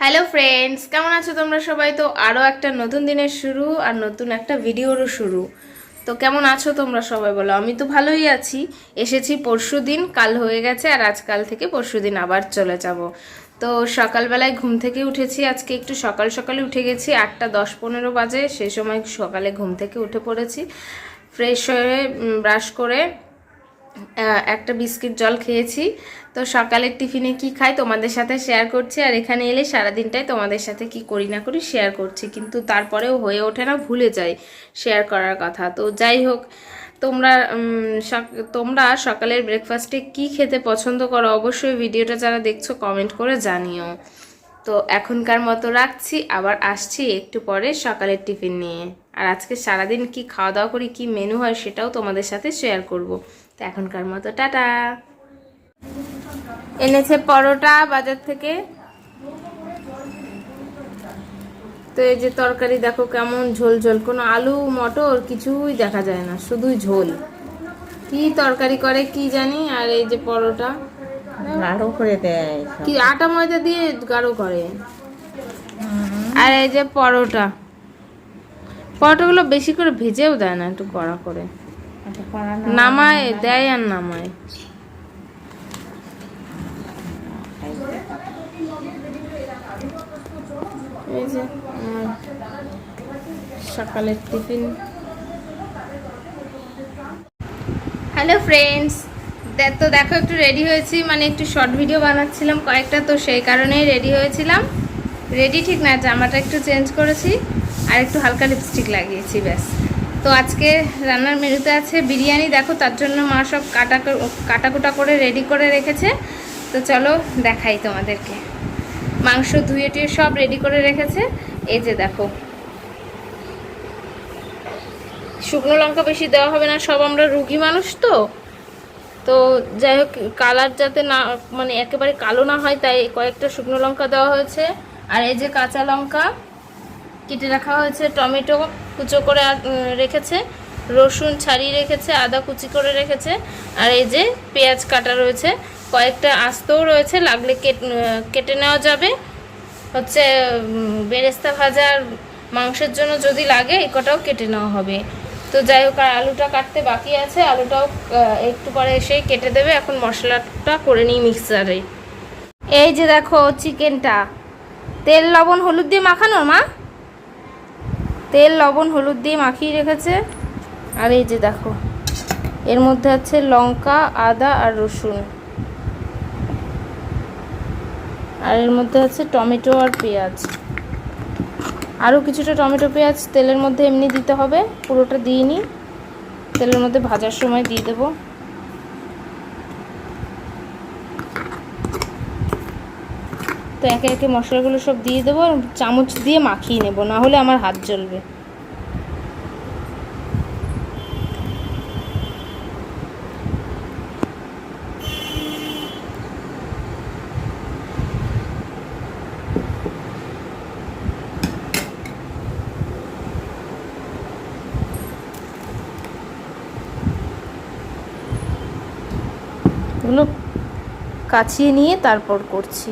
Hello friends, কেমন আছো তোমরা সবাই? তো আরও একটা নতুন দিনের শুরু আর নতুন একটা ভিডিওরও শুরু। তো কেমন আছো তোমরা সবাই বলো? আমি তো ভালোই আছি। এসেছি পরশুদিন, কাল হয়ে গেছে আর আজকাল থেকে পরশুদিন আবার চলে যাব। তো সকালবেলায় ঘুম থেকে উঠেছি, আজকে একটু সকাল সকালে উঠে গেছি, 8:10-15 বাজে। সেই সময় সকালে ঘুম থেকে উঠে পড়েছি, ফ্রেশ হয়ে ব্রাশ করে একটা বিস্কিট জল খেয়েছি। তো সকালের টিফিনে কি খাই তোমাদের সাথে শেয়ার করছি, আর এখানে এলে সারাদিনটাই তোমাদের সাথে কি করি না করি শেয়ার করছি, কিন্তু তারপরেও হয়ে ওঠে না, ভুলে যাই শেয়ার করার কথা। তো যাই হোক, তোমরা তোমরা সকালের ব্রেকফাস্টে কি খেতে পছন্দ করো অবশ্যই ভিডিওটা যারা দেখছো কমেন্ট করে জানিও। তো এখনকার মতো রাখছি, আবার আসছি একটু পরে সকালের টিফিন নিয়ে। আর আজকে সারাদিন কি খাওয়া দাওয়া করি, কি মেনু হয় সেটাও তোমাদের সাথে শেয়ার করব। তো এখনকার মতো টাটা। এনেছে পরোটা বাজার থেকে। তো এই যে তরকারি দেখো কেমন ঝোল ঝোল, কোনো আলু মটর কিছুই দেখা যায় না, শুধুই ঝোল। কি তরকারি করে কি জানি। আর এই যে পরোটা গাঢ় করে দেয় কি আটা ময়দা দিয়ে গাঢ় করে। আর এই যে পরোটাগুলো বেশি করে ভেজেও দেয় না, একটু কড়া করে নামায় দেয় আর নামায়। এই যে সকালের টিফিন। হ্যালো ফ্রেন্ডস, তো দেখো একটু রেডি হয়েছি, মানে একটু শর্ট ভিডিও বানাচ্ছিলাম কয়েকটা, তো সেই কারণেই রেডি হয়েছিলাম। রেডি ঠিক না, জামাটা একটু চেঞ্জ করেছি আর একটু হালকা লিপস্টিক লাগিয়েছি, ব্যাস। তো আজকে রান্নার মেনুতে আছে বিরিয়ানি, দেখো তার জন্য মা সব কাটাকুটা করে রেডি করে রেখেছে। তো চলো দেখাই তোমাদেরকে। মাংস ধুয়ে টুয়ে সব রেডি করে রেখেছে। এই যে দেখো, শুকনো লঙ্কা বেশি দেওয়া হবে না, সব আমরা রুগী মানুষ তো। তো যাই হোক, কালার যাতে না, মানে একেবারে কালো না হয়, তাই কয়েকটা শুকনো লঙ্কা দেওয়া হয়েছে। আর এই যে কাঁচা লঙ্কা কেটে রাখা হয়েছে, টমেটো কুচো করে রেখেছে, রসুন ছাড়িয়ে রেখেছে, আদা কুচি করে রেখেছে। আর এই যে পেঁয়াজ কাটা রয়েছে, কয়েকটা আস্তেও রয়েছে, লাগলে কেটে নেওয়া যাবে। হচ্ছে বেরেস্তা ভাজার মাংসের জন্য যদি লাগে এই কটাও কেটে নেওয়া হবে। তো যাই হোক, আর আলুটা কাটতে বাকি আছে, আলুটাও একটু পরে এসেই কেটে দেবে। এখন মশলাটা করে নিই মিক্সারে। এই যে দেখো চিকেনটা তেল লবণ হলুদ দিয়ে মাখানো, মা তেল লবণ হলুদ দিয়ে মাখিয়ে রেখেছে। আর এই যে দেখো, এর মধ্যে আছে লঙ্কা, আদা আর রসুন, আর এর মধ্যে আছে টমেটো আর পেঁয়াজ। আরও কিছুটা টমেটো পেঁয়াজ তেলের মধ্যে এমনি দিতে হবে, পুরোটা দিইনি, তেলের মধ্যে ভাজার সময় দিয়ে দেবো। তো একে একে মশলাগুলো সব দিয়ে দেবো, চামচ দিয়ে মাখিয়ে নেব, না হলে আমার হাত জ্বলবে। এগুলো কাছিয়ে নিয়ে তারপর করছি।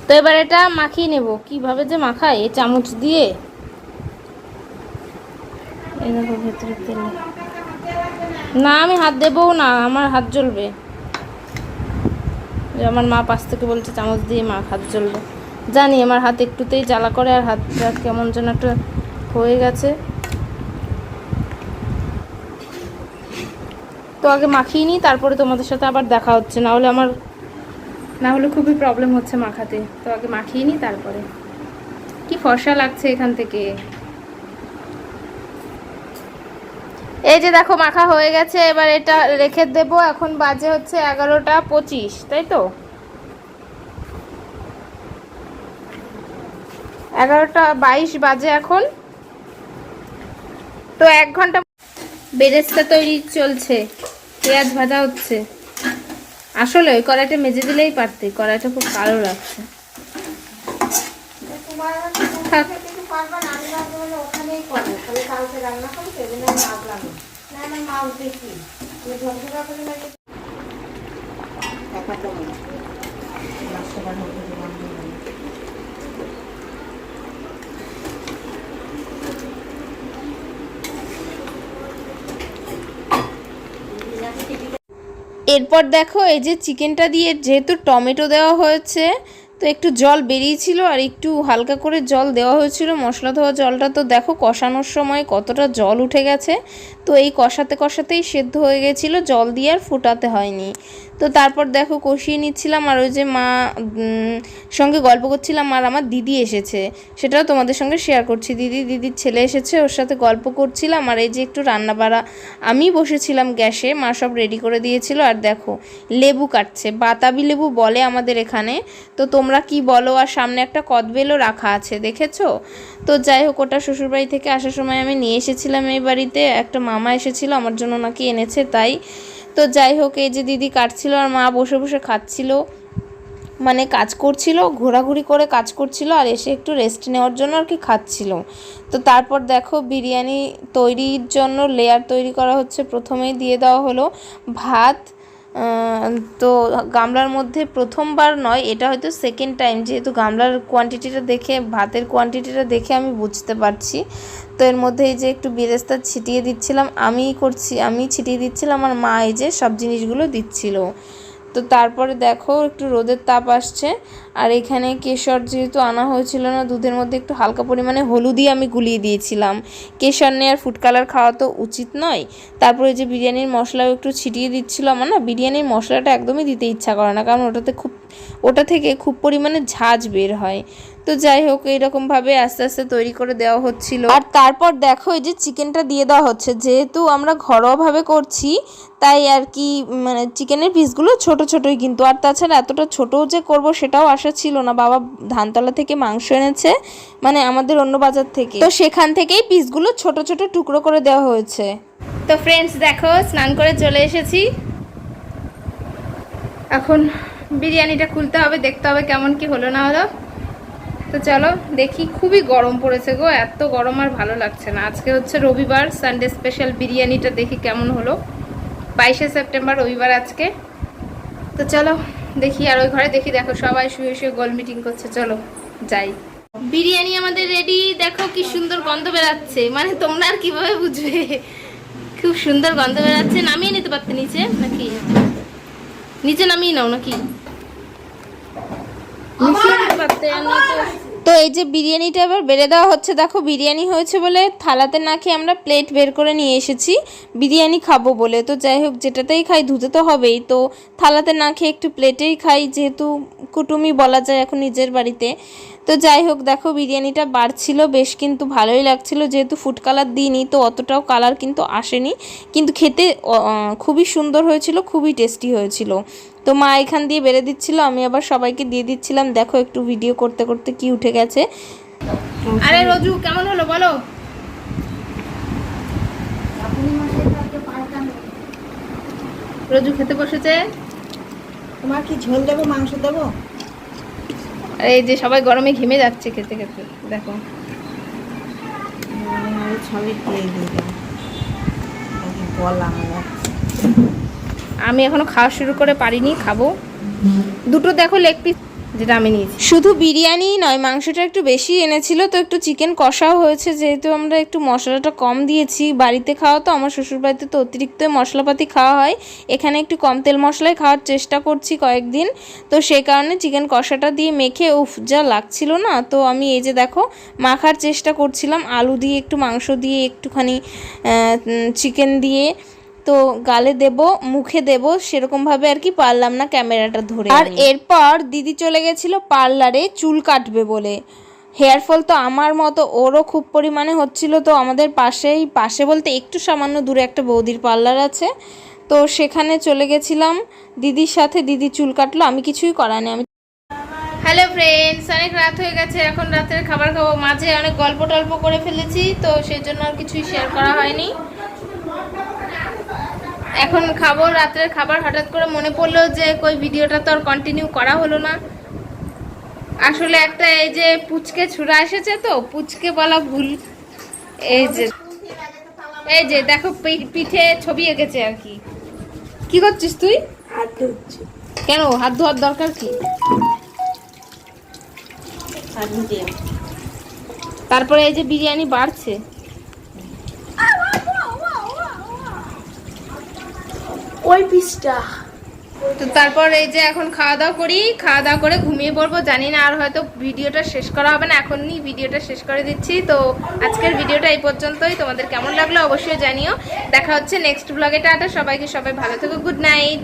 তো এবার এটা মাখিয়ে নেব, কিভাবে যে মাখায় এই চামচ দিয়ে। এই দেখো ভেতরে তেল, না আমি হাত দেবো না, আমার হাত জ্বলবে। আমার মা পাশ থেকে বলছে চামচ দিয়ে মা হাত জ্বলবে। জানি আমার হাত একটুতেই জ্বালা করে, আর হাতটা কেমন যেন একটা হয়ে গেছে। তো আগে মাখিয়ে নিই, তারপরে তোমাদের সাথে আবার দেখা হচ্ছে, না হলে খুবই প্রবলেম হচ্ছে মাখাতে। তো আগে মাখিয়ে নিই তারপরে। কি ফর্সা লাগছে এখান থেকে। এই যে দেখো মাখা হয়ে গেছে, এবার এটা রেখে দেবো। এখন বাজে হচ্ছে 11:25, তাই তো 11:22 বাজে এখন। তো 1 ঘন্টা বেরেস্তা তৈরি চলছে, পেঁয়াজ ভাজা হচ্ছে। আসলে ওই কড়াইটা মেজে দিলেই পারতে, কড়াইটা খুব কালো লাগছে। এরপর দেখো এই যে চিকেনটা দিয়ে যেহেতু টমেটো দেওয়া হয়েছে তো একটু জল বেরিয়েছিল আর একটু হালকা করে জল দেওয়া হয়েছিল মশলা ধোয়া জলটা। তো দেখো কষানোর সময় কতটা জল উঠে গেছে। তো এই কষাতে কষাতেই সেদ্ধ হয়ে গেছিলো, জল দিয়ে আর ফোটাতে হয়নি। তো তারপর দেখো কষিয়ে নিচ্ছিলাম আর ওই যে মা সঙ্গে গল্প করছিলাম আর আমার দিদি এসেছে, সেটাও তোমাদের সঙ্গে শেয়ার করছি। দিদির ছেলে এসেছে, ওর সাথে গল্প করছিলাম। আর এই যে একটু রান্না বাড়া আমি বসেছিলাম গ্যাসে, মা সব রেডি করে দিয়েছিল। আর দেখো লেবু কাটছে, বাতাবি লেবু বলে আমাদের এখানে, তো তোমরা কি বলো। আর সামনে একটা কদবেলও রাখা আছে, দেখেছো? তো যাই হোক, ওটা শ্বশুরবাড়ি থেকে আসার সময় আমি নিয়ে এসেছিলাম এই বাড়িতে, একটা মামা এসেছিলো আমার জন্য নাকি এনেছে তাই। তো যাই হোক, এই যে দিদি কাটছিল আর মা বসে বসে খাচ্ছিল, মানে কাজ করছিল, ঘোরাঘুরি করে কাজ করছিল আর এসে একটু রেস্ট নেওয়ার জন্য আর কি খাচ্ছিল। তো তারপর দেখো বিরিয়ানি তৈরির জন্য লেয়ার তৈরি করা হচ্ছে। প্রথমেই দিয়ে দেওয়া হলো ভাত। তো গামলার মধ্যে প্রথমবার নয়, এটা হয়তো সেকেন্ড টাইম, যেহেতু গামলার কোয়ান্টিটিটা দেখে, ভাতের কোয়ান্টিটিটা দেখে আমি বুঝতে পারছি। তো এর মধ্যে এই যে একটু বেরেস্তা ছিটিয়ে দিচ্ছিলাম, আমি ছিটিয়ে দিচ্ছিলাম আর মা এই যে সব জিনিসগুলো দিচ্ছিল। তো তারপরে দেখো একটু রোদের তাপ আসছে আর এখানে কেশর যেহেতু আনা হয়েছিল না, দুধের মধ্যে একটু হালকা পরিমাণে হলুদই আমি গুলিয়ে দিয়েছিলাম। কেশর নিয়ে আর ফুড কালার খাওয়া তো উচিত নয়। তারপরে যে বিরিয়ানির মশলাও একটু ছিটিয়ে দিচ্ছিল। আমার না বিরিয়ানির মশলাটা একদমই দিতে ইচ্ছা করে না, কারণ ওটা থেকে খুব পরিমাণে ঝাঁঝ বের হয়। তো যাই হোক, এইরকমভাবে আস্তে আস্তে তৈরি করে দেওয়া হচ্ছিল। আর তারপর দেখো এই যে চিকেনটা দিয়ে দেওয়া হচ্ছে, যেহেতু আমরা ঘরোয়াভাবে করছি তাই আর কি, মানে চিকেনের পিসগুলো ছোট ছোটই কিন্তু। আর তাছাড়া এতটা ছোটও যে করব সেটাও আশা ছিল না। বাবা ধানতলা থেকে মাংস এনেছে, মানে আমাদের অন্য বাজার থেকে, তো সেখান থেকেই পিসগুলো ছোট ছোট টুকরো করে দেওয়া হয়েছে। তো ফ্রেন্ডস দেখো, স্নান করে চলে এসেছি, এখন বিরিয়ানিটা খুলতে হবে, দেখতে হবে কেমন কি হলো না হলো। তো চলো দেখি। খুবই গরম পড়েছে গো, এত গরম আর ভালো লাগছে না। আজকে হচ্ছে রবিবার, সানডে স্পেশাল বিরিয়ানিটা দেখি কেমন হলো। 22শে সেপ্টেম্বর রবিবার আজকে। তো চলো দেখি। আর ওই ঘরে দেখি, দেখো সবাই শুয়ে শুয়ে গোল মিটিং করছে, চলো যাই। বিরিয়ানি আমাদের রেডি, দেখো কি সুন্দর গন্ধ বেরাচ্ছে, মানে তোমরা আর কিভাবে বুঝবে, খুব সুন্দর গন্ধ বেরাচ্ছে। নামিয়ে নিতে পারতে নিচে নাকি? নিচে নামিয়ে নাও নাকি? তো এই যে বিরিয়ানিটা এবার বেড়ে দেওয়া হচ্ছে। দেখো বিরিয়ানি হয়েছে বলে থালাতে না খেয়ে আমরা প্লেট বের করে নিয়ে এসেছি বিরিয়ানি খাবো বলে। তো যাই হোক, যেটাতেই খাই ধুতে তো হবেই, তো থালাতে না খেয়ে একটু প্লেটেই খাই, যেহেতু কুটুমি বলা যায় এখন নিজের বাড়িতে। তো যাই হোক, দেখো বিরিয়ানিটা বাড়ছিল বেশ, কিন্তু ভালোই লাগছিল। যেহেতু ফুড কালার দিইনি তো অতটাও কালার কিন্তু আসেনি, কিন্তু খেতে খুবই সুন্দর হয়েছিল, খুবই টেস্টি হয়েছিল। তো মা এখান দিয়ে বেড়ে দিচ্ছিল, আমি আবার সবাইকে দিয়ে দিচ্ছিলাম। দেখো একটু ভিডিও করতে করতে কি উঠে গেছে। আরে রোজু কেমন হলো বলো? রোজু খেতে বসেছে। তোমার কি ঝোল দেবো, মাংস দেবো? এই যে সবাই গরমে ঘেমে যাচ্ছে খেতে খেতে, দেখো। সবই দিয়ে দিলাম, বলা আমি এখনো খাওয়া শুরু করে পারিনি, খাবো। দুটো দেখো লেগ পিস যেটা আমি নিয়েছি। শুধু বিরিয়ানি নয়, মাংসটা একটু বেশি এনেছিল, তো একটু চিকেন কষাও হয়েছে। যেহেতু আমরা একটু মশলাটা কম দিয়েছি, বাড়িতে খাওয়া তো, আমার শ্বশুরবাড়িতে তো অতিরিক্ত মশলাপাতি খাওয়া হয়, এখানে একটু কম তেল মশলায় খাওয়ার চেষ্টা করছি কয়েকদিন। তো সেই কারণে চিকেন কষাটা দিয়ে মেখে উফ যা লাগছিল না। তো আমি এই যে দেখো মাখার চেষ্টা করছিলাম, আলু দিয়ে একটু, মাংস দিয়ে একটুখানি, চিকেন দিয়ে। তো গালে দেব, মুখে দেব, সেরকমভাবে আর কি পারলাম না ক্যামেরাটা ধরে। আর এরপর দিদি চলে গেছিল পার্লারে চুল কাটবে বলে। হেয়ার ফল তো আমার মতো ওরও খুব পরিমাণে হচ্ছিল। তো আমাদের পাশে বলতে একটু সামান্য দূরে একটা বৌদির পার্লার আছে, তো সেখানে চলে গেছিলাম দিদির সাথে। দিদি চুল কাটলো, আমি কিছুই করাইনি। আমি হ্যালো ফ্রেন্ডস, অনেক রাত হয়ে গেছে, এখন রাতের খাবার খাবো। মাঝে অনেক গল্প টল্প করে ফেলেছি, তো সেই জন্য আর কিছুই শেয়ার করা হয়নি। এখন খাবো রাতের খাবার। হঠাৎ করে মনে পড়লো যে কই ভিডিওটা তো আর কন্টিনিউ করা হলো না। আসলে একটা এই যে পুচকে ছুরা এসেছে, তো পুচকে বলা ভুল। এই যে দেখো পিঠে ছবি এঁকেছে আর কি। কি করছিস তুই? হাত ধুচ্ছি। কেন হাত ধোয়ার দরকার কি? তারপরে এই যে বিরিয়ানি বাড়ছে। ওই পিসটা তো তারপর এই যে এখন খাওয়া দাওয়া করি, খাওয়া দাওয়া করে ঘুমিয়ে পড়বো। জানি না আর হয়তো ভিডিওটা শেষ করা হবে না, এখনই ভিডিওটা শেষ করে দিচ্ছি। তো আজকের ভিডিওটা এই পর্যন্তই। তোমাদের কেমন লাগলো অবশ্যই জানিও। দেখা হচ্ছে নেক্সট ব্লগে। টাটা সবাইকে, সবাই ভালো থেকো, গুড নাইট।